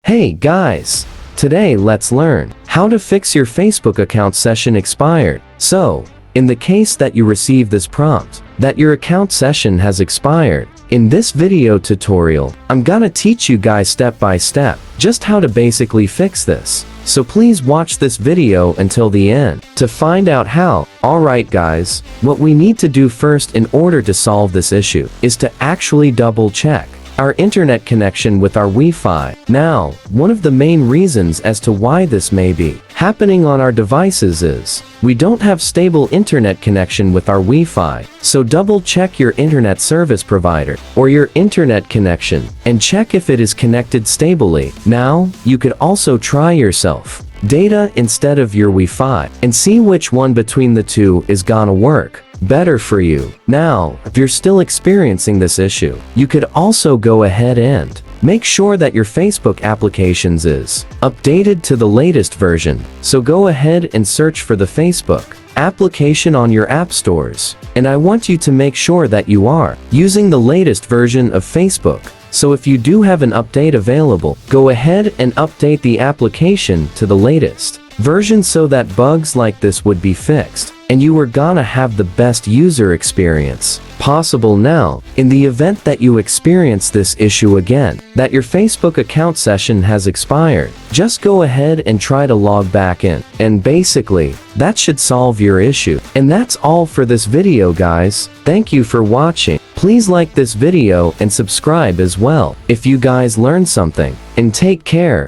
Hey guys! Today let's learn how to fix your Facebook account session expired. So, in the case that you receive this prompt, that your account session has expired, in this video tutorial, I'm gonna teach you guys step by step, just how to basically fix this. So please watch this video until the end, to find out how. Alright guys, what we need to do first in order to solve this issue, is to actually double check our internet connection with our Wi-Fi. Now, one of the main reasons as to why this may be happening on our devices is, we don't have stable internet connection with our Wi-Fi, so double check your internet service provider, or your internet connection, and check if it is connected stably. Now, you could also try yourself data instead of your Wi-Fi, and see which one between the two is gonna work better for you. Now, if you're still experiencing this issue, you could also go ahead and make sure that your Facebook applications is updated to the latest version. So go ahead and search for the Facebook application on your app stores. And I want you to make sure that you are using the latest version of Facebook. So if you do have an update available, go ahead and update the application to the latest version so that bugs like this would be fixed, and you are gonna have the best user experience possible. Now, in the event that you experience this issue again, that your Facebook account session has expired, just go ahead and try to log back in, and basically, that should solve your issue. And that's all for this video guys. Thank you for watching. Please like this video and subscribe as well if you guys learned something, and take care.